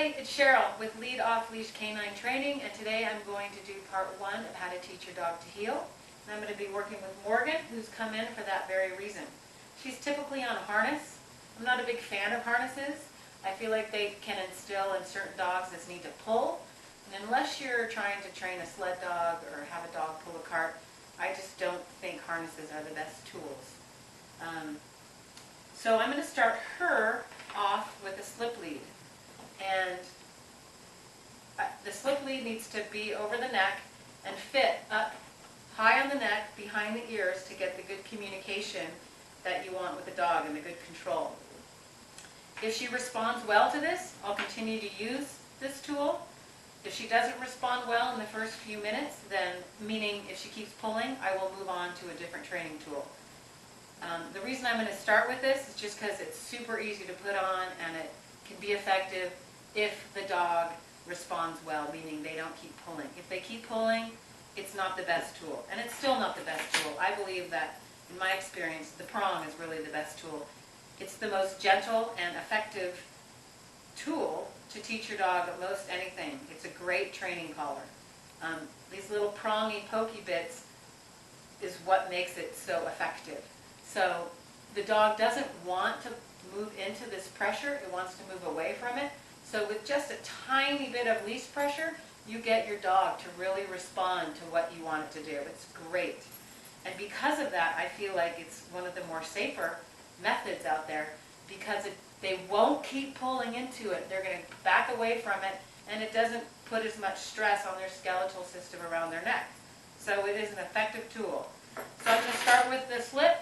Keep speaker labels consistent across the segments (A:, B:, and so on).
A: everybody, it's Cheryl with Off Leash K9 Training, and today I'm going to do part 1 of how to teach your dog to heel. And I'm going to be working with Morgan, who's come in for that very reason. She's typically on a harness. I'm not a big fan of harnesses. I feel like they can instill in certain dogs this need to pull, and unless you're trying to train a sled dog or have a dog pull a cart, I just don't think harnesses are the best tools. So I'm going to start her off with a slip lead. And the slip lead needs to be over the neck and fit up high on the neck, behind the ears, to get the good communication that you want with the dog and the good control. If she responds well to this, I'll continue to use this tool. If she doesn't respond well in the first few minutes, then, meaning if she keeps pulling, I will move on to a different training tool. The reason I'm going to start with this is just because it's super easy to put on and it can be effective if the dog responds well, meaning they don't keep pulling. If they keep pulling, it's not the best tool, and it's still not the best tool. I believe that, in my experience, the prong is really the best tool. It's the most gentle and effective tool to teach your dog most anything. It's a great training collar. These little prongy, pokey bits is what makes it so effective. So the dog doesn't want to move into this pressure, it wants to move away from it. So with just a tiny bit of leash pressure, you get your dog to really respond to what you want it to do. It's great. And because of that, I feel like it's one of the more safer methods out there, because they won't keep pulling into it. They're going to back away from it, and it doesn't put as much stress on their skeletal system around their neck. So it is an effective tool. So I'm going to start with the slip.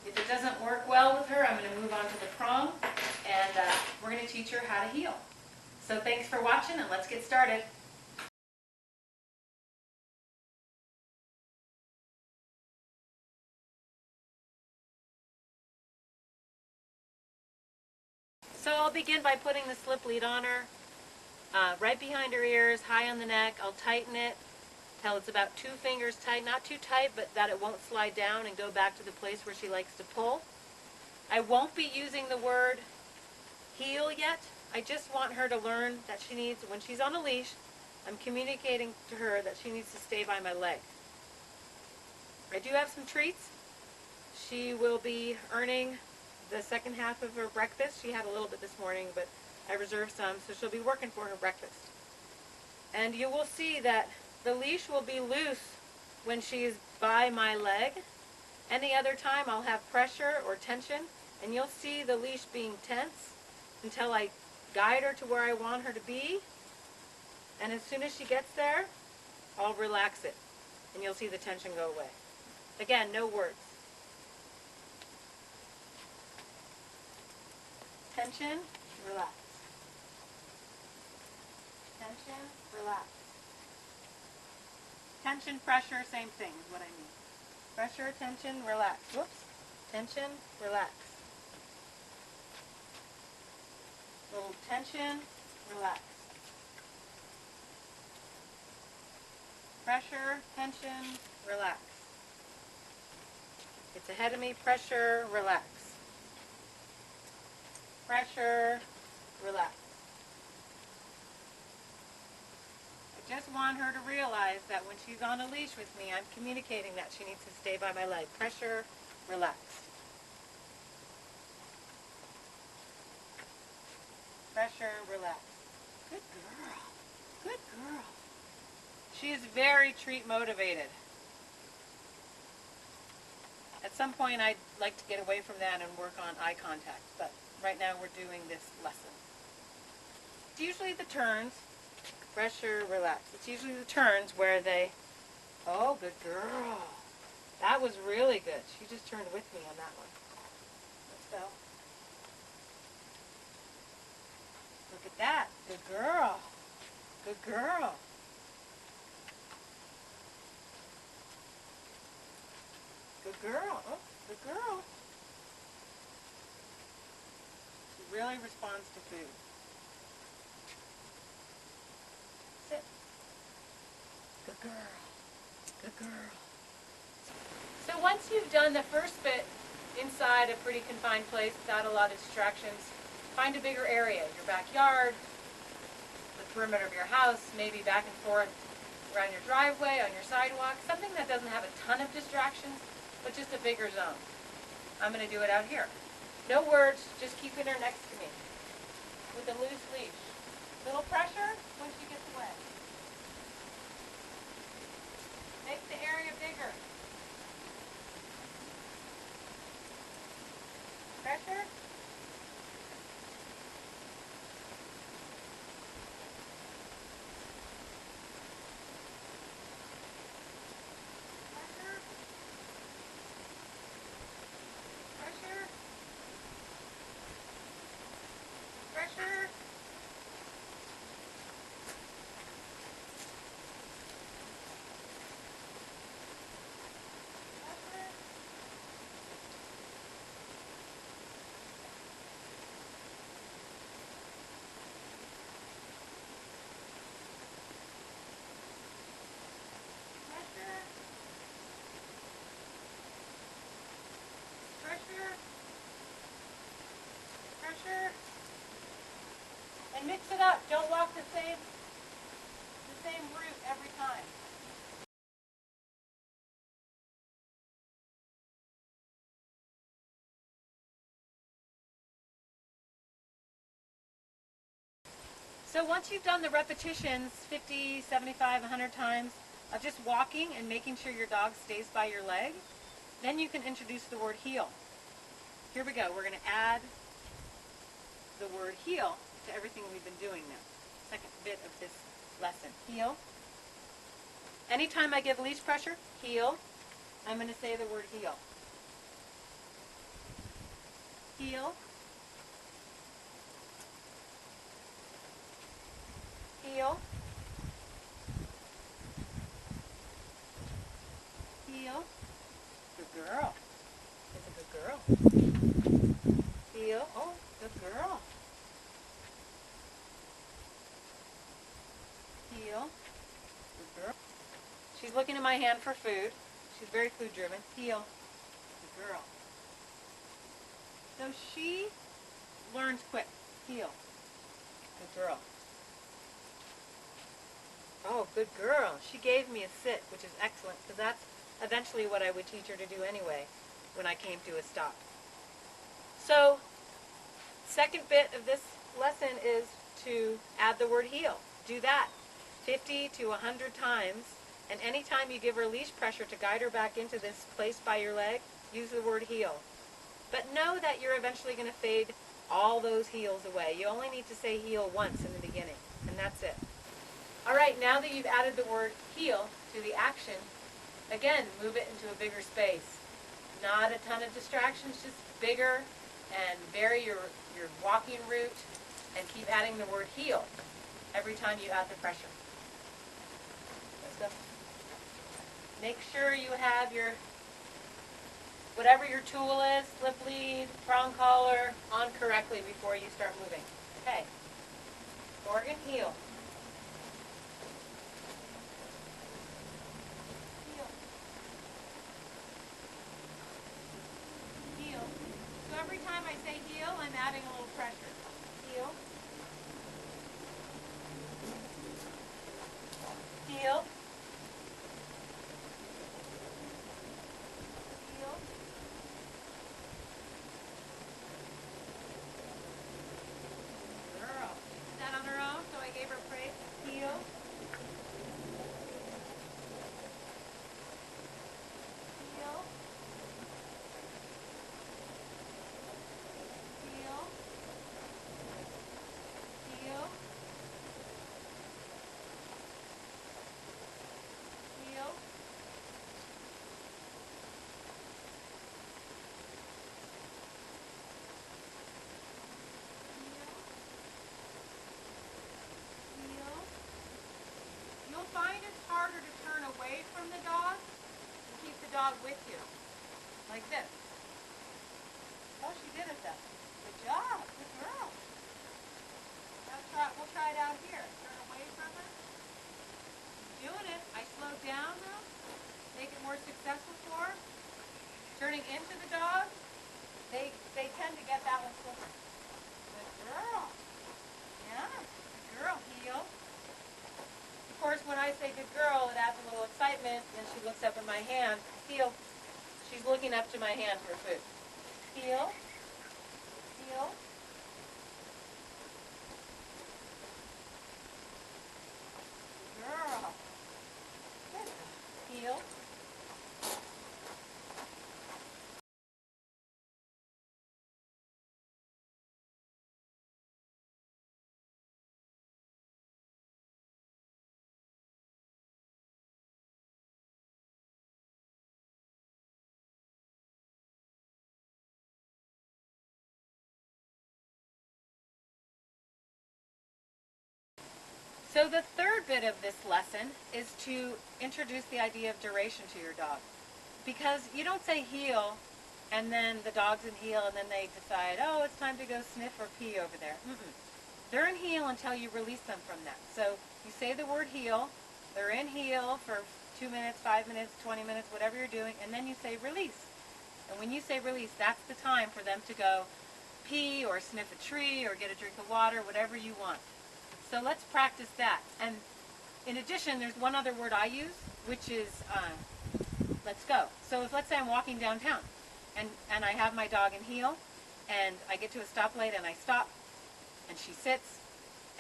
A: If it doesn't work well with her, I'm going to move on to the prong, and we're going to teach her how to heel. So thanks for watching, and let's get started. So I'll begin by putting the slip lead on her, right behind her ears, high on the neck. I'll tighten it till it's about 2 fingers tight, not too tight, but that it won't slide down and go back to the place where she likes to pull. I won't be using the word heel yet. I just want her to learn that she needs, when she's on a leash, I'm communicating to her that she needs to stay by my leg. I do have some treats. She will be earning the second half of her breakfast. She had a little bit this morning, but I reserved some, so she'll be working for her breakfast. And you will see that the leash will be loose when she is by my leg. Any other time I'll have pressure or tension, and you'll see the leash being tense until I guide her to where I want her to be. And as soon as she gets there, I'll relax it, and you'll see the tension go away. Again, no words. Tension, relax. Tension, relax. Tension, pressure, same thing is what I mean. Pressure, tension, relax. Whoops. Tension, relax. Little tension, relax. Pressure, tension, relax. It's ahead of me, pressure, relax. Pressure, relax. I just want her to realize that when she's on a leash with me, I'm communicating that she needs to stay by my leg. Pressure, relax. Pressure, relax. Good girl. Good girl. She is very treat motivated. At some point I'd like to get away from that and work on eye contact, but right now we're doing this lesson. It's usually the turns. Pressure, relax. It's usually the turns where they, oh, good girl. That was really good. She just turned with me on that one. Let's go. Look at that. Good girl. Good girl. Good girl. Oh, good girl. She really responds to food. Sit. Good girl. Good girl. So once you've done the first bit inside a pretty confined place without a lot of distractions, find a bigger area, your backyard, perimeter of your house, maybe back and forth around your driveway, on your sidewalk, something that doesn't have a ton of distractions, but just a bigger zone. I'm going to do it out here. No words, just keeping her next to me with a loose leash. Little pressure when she gets away. Make the area bigger. Pressure. Pressure. Pressure. Pressure. And mix it up. Don't walk the same route every time. So once you've done the repetitions 50, 75, 100 times of just walking and making sure your dog stays by your leg, then you can introduce the word heel. Here we go. We're going to add the word heel to everything we've been doing now. Second bit of this lesson. Heel. Anytime I give leash pressure, heel, I'm going to say the word heel. Heel. Heel. Heel. Good girl. It's a good girl. Heel. Oh, good girl. Heel. Good girl. She's looking at my hand for food. She's very food driven. Heel. Good girl. So she learns quick. Heel. Good girl. Oh, good girl. She gave me a sit, which is excellent, because that's eventually what I would teach her to do anyway when I came to a stop. So, second bit of this lesson is to add the word heel. Do that 50 to 100 times, and anytime you give her leash pressure to guide her back into this place by your leg, use the word heel. But know that you're eventually going to fade all those heels away. You only need to say heel once in the beginning, and that's it. All right, now that you've added the word heel to the action, again, move it into a bigger space. Not a ton of distractions, just bigger, and vary your walking route, and keep adding the word heel every time you add the pressure. Let's go. Make sure you have your, whatever your tool is, slip lead, prong collar, on correctly before you start moving. Okay. Organ heel. Every time I say heel, I'm adding a little pressure. Heel. Heel. Heel. Girl. She sat on her own, so I gave her praise. Heel. Heel. Find it's harder to turn away from the dog and keep the dog with you, like this. Oh, she did it though. Good job, good girl. We'll try it out here. Turn away from her. Doing it. I slowed down though. Make it more successful for her. Turning into the dog. They tend to get that one quicker. Good girl. Yeah, good girl. Heel. course, when I say good girl, it adds a little excitement, and she looks up at my hand. Heel. She's looking up to my hand for food. Heel. Heel. Girl. Good. Heel. So the third bit of this lesson is to introduce the idea of duration to your dog. Because you don't say heel, and then the dog's in heel, and then they decide, oh, it's time to go sniff or pee over there. They're in heel until you release them from that. So you say the word heel, they're in heel for 2 minutes, 5 minutes, 20 minutes, whatever you're doing, and then you say release. And when you say release, that's the time for them to go pee or sniff a tree or get a drink of water, whatever you want. So let's practice that. And in addition, there's one other word I use, which is let's go. So if, let's say I'm walking downtown and I have my dog in heel and I get to a stoplight and I stop and she sits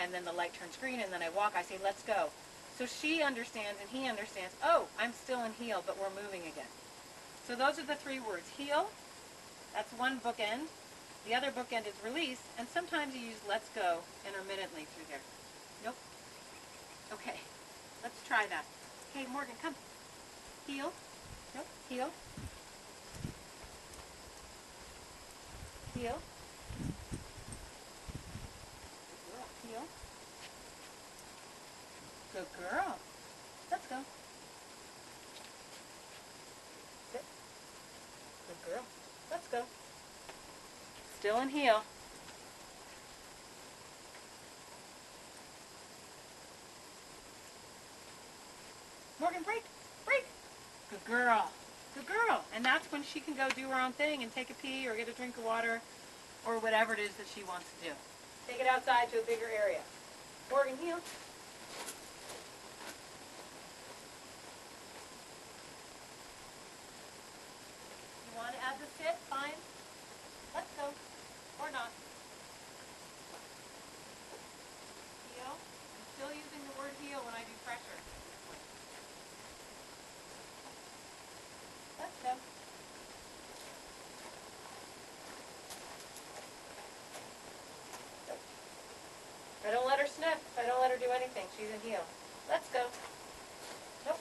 A: and then the light turns green and then I walk, I say let's go. So she understands and he understands, oh, I'm still in heel, but we're moving again. So those are the three words. Heel, that's one bookend. The other bookend is release, and sometimes you use let's go intermittently through there. Nope. Okay, let's try that. Okay, Morgan, come. Heel. Nope. Heel. Heel. Heel. Good girl. Let's go. Sit. Good girl. Let's go. Still in heel. Morgan, break, break. Good girl, good girl. And that's when she can go do her own thing and take a pee or get a drink of water or whatever it is that she wants to do. Take it outside to a bigger area. Morgan, heel. You want to add the sit? Fine. Let's go. Or not. Heel. I'm still using the word heel when I do pressure. Let's go. I don't let her sniff. I don't let her do anything. She's in heel. Let's go. Nope.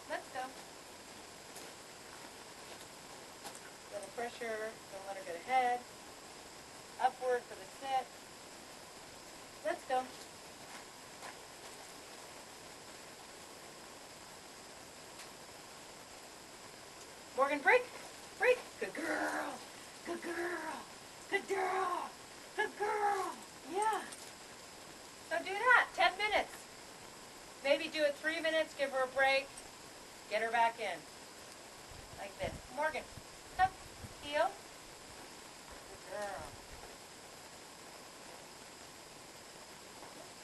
A: Let's go. Little pressure. Don't let her get ahead. Upward for the sit. Let's go. Morgan, break. Break. Good girl. Good girl. Good girl. Good girl. Yeah. So do that. 10 minutes. Maybe do it 3 minutes. Give her a break. Get her back in. Like this. Morgan, come. Heel. Good girl.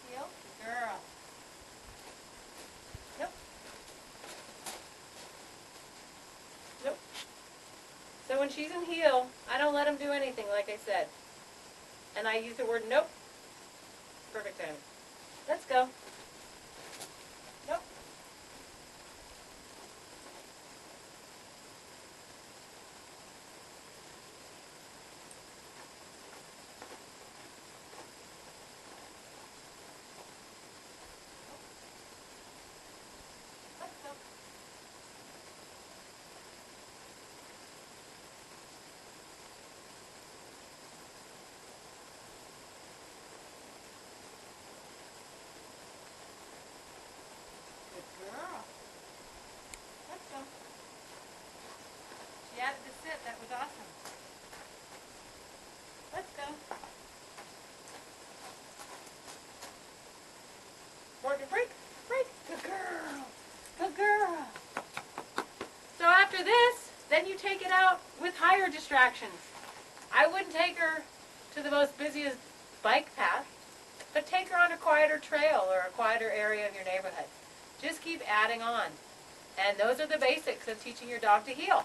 A: Heel. Good girl. Nope. Nope. So when she's in heel, I don't let him do anything, like I said. And I use the word nope. Perfect timing. Let's go. Nope. Let's go. Good girl. Let's go. She added the sit. That was awesome. Let's go. Morgan, break. Break. Good Then you take it out with higher distractions. I wouldn't take her to the most busiest bike path, but take her on a quieter trail or a quieter area of your neighborhood. Just keep adding on. And those are the basics of teaching your dog to heel.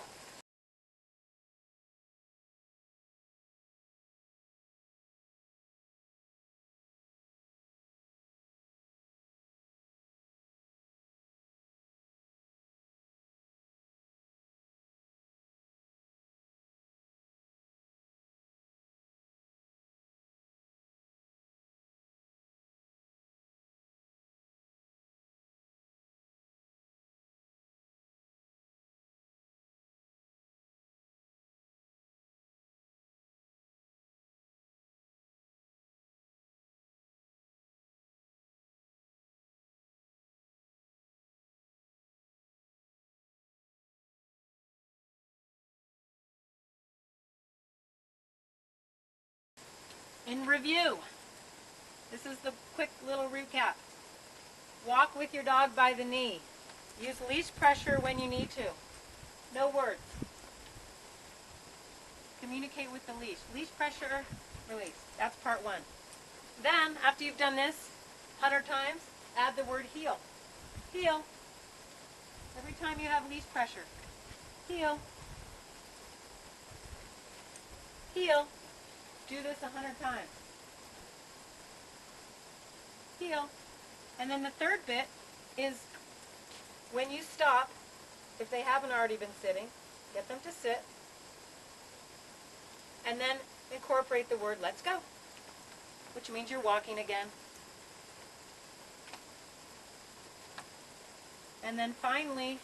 A: In review, this is the quick little recap. Walk with your dog by the knee. Use leash pressure when you need to. No words. Communicate with the leash. Leash pressure, release. That's part one. Then, after you've done this 100 times, add the word heel. Heel. Every time you have leash pressure. Heel. Heel. Do this 100 times. Heel. And then the third bit is when you stop, if they haven't already been sitting, get them to sit, and then incorporate the word let's go, which means you're walking again. And then finally,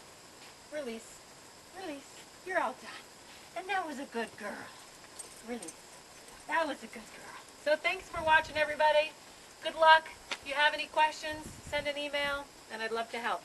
A: release, release. You're all done. And that was a good girl. Release. That was a good girl. So thanks for watching, everybody. Good luck. If you have any questions, send an email, and I'd love to help.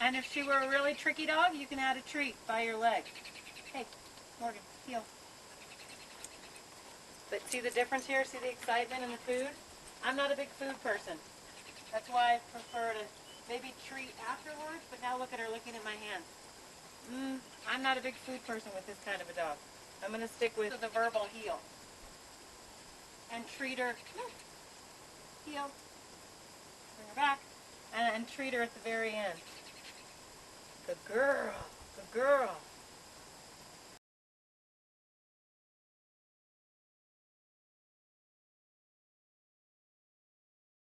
A: And if she were a really tricky dog, you can add a treat by your leg. Hey, Morgan, heel. But see the difference here? See the excitement in the food? I'm not a big food person. That's why I prefer to maybe treat afterwards, but now look at her looking at my hands. I'm not a big food person with this kind of a dog. I'm going to stick with the verbal heel. And treat her, heel, bring her back, and treat her at the very end. Good girl, good girl.